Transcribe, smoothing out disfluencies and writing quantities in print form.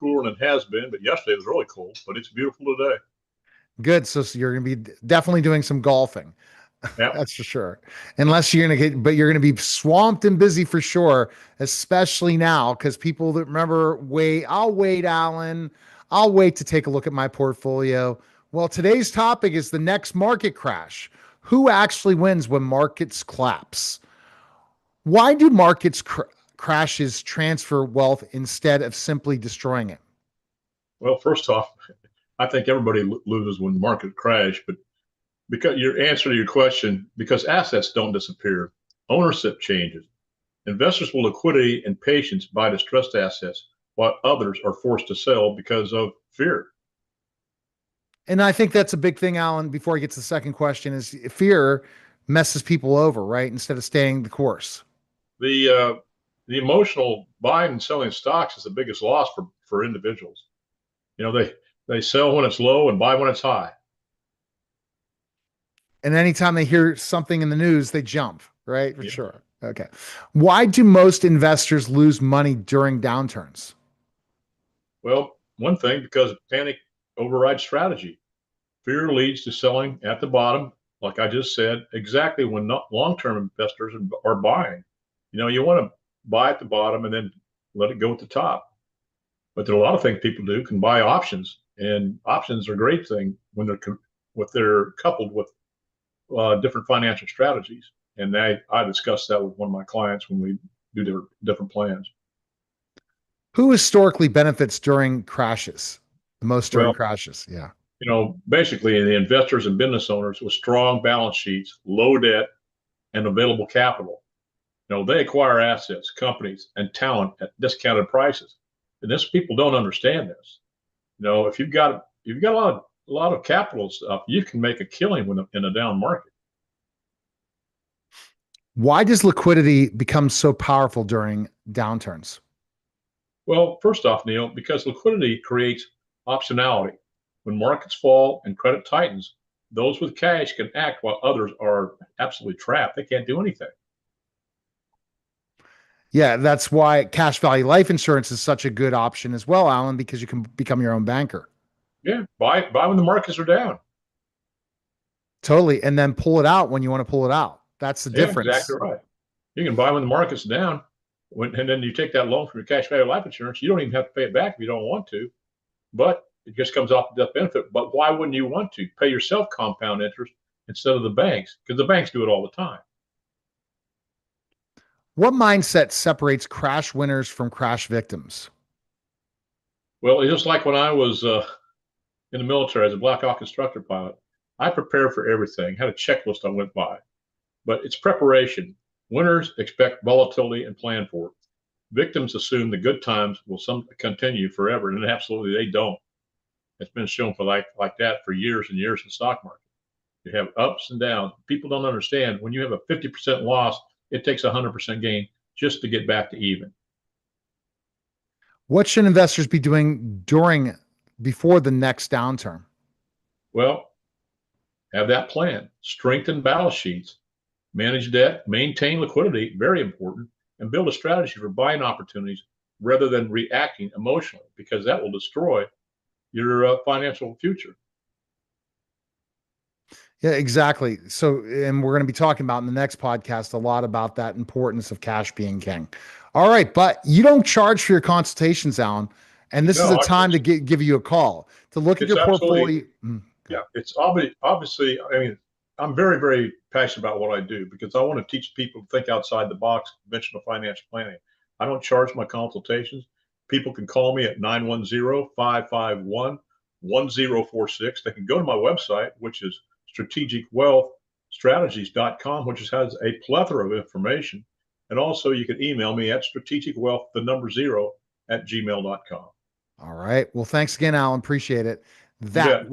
cooler than it has been, but yesterday was really cold, but it's beautiful today. Good. So you're going to be definitely doing some golfing. Yeah. That's for sure. Unless you're going to get, but you're going to be swamped and busy for sure, especially now because people that remember, I'll wait, Alan. I'll wait to take a look at my portfolio. Well, today's topic is the next market crash. Who actually wins when markets collapse? Why do crashes transfer wealth instead of simply destroying it? Well, first off, I think everybody loses when the market crash, but because your answer to your question, because assets don't disappear, ownership changes. Investors will liquidity and patience buy distressed assets, while others are forced to sell because of fear. And I think that's a big thing, Alan, before I get to the second question is fear messes people over, right? Instead of staying the course. The emotional buying and selling stocks is the biggest loss for individuals. They sell when it's low and buy when it's high. And anytime they hear something in the news, they jump, right? For Yeah. sure. Okay. Why do most investors lose money during downturns? Well, one thing, because panic overrides strategy. Fear leads to selling at the bottom, like I just said, exactly when long-term investors are buying. You want to buy at the bottom and then let it go at the top. But there are a lot of things people do can buy options, and options are a great thing when they're coupled with different financial strategies. And I discussed that with one of my clients when we do different plans. Who historically benefits during crashes? The most during Well, crashes. Yeah. basically the investors and business owners with strong balance sheets, low debt, and available capital. They acquire assets, companies, and talent at discounted prices. And this people don't understand this. If you've got a lot of capital stuff, you can make a killing in a down market. Why does liquidity become so powerful during downturns? Well, first off, Neil, because liquidity creates optionality. When markets fall and credit tightens, those with cash can act while others are absolutely trapped. They can't do anything. Yeah, that's why cash value life insurance is such a good option as well, Alan, because you can become your own banker. Yeah, buy when the markets are down. Totally. And then pull it out when you want to pull it out. That's the Yeah, exactly difference. right. You can buy when the market's down, and then you take that loan from your cash value life insurance. You don't even have to pay it back if you don't want to, but it just comes off the death benefit. But why wouldn't you want to pay yourself compound interest instead of the banks? Because the banks do it all the time. What mindset separates crash winners from crash victims? Well, it's just like when I was in the military as a Black Hawk instructor pilot, I prepared for everything, had a checklist I went by, but it's preparation. Winners expect volatility and plan for it. Victims assume the good times will continue forever, and absolutely they don't. It's been shown for like that for years and years in the stock market. You have ups and downs. People don't understand when you have a 50% loss, it takes a 100% gain just to get back to even. What should investors be doing before the next downturn? Well, have that plan. Strengthen balance sheets, manage debt, maintain liquidity, very important, and build a strategy for buying opportunities rather than reacting emotionally, because that will destroy your financial future. Yeah, exactly. So, and we're going to be talking about in the next podcast a lot about that importance of cash being king. All right, but you don't charge for your consultations, Alan, and this is No, a time to give you a call to look at it's your absolutely, portfolio. yeah, it's obviously, I mean, I'm very, very passionate about what I do because I want to teach people to think outside the box, conventional financial planning. I don't charge my consultations. People can call me at 910-551-1046. They can go to my website, which is strategicwealthstrategies.com, which has a plethora of information. And also you can email me at strategicwealth, the number 0 at gmail.com. All right. Well, thanks again, Alan. Appreciate it. You That bet.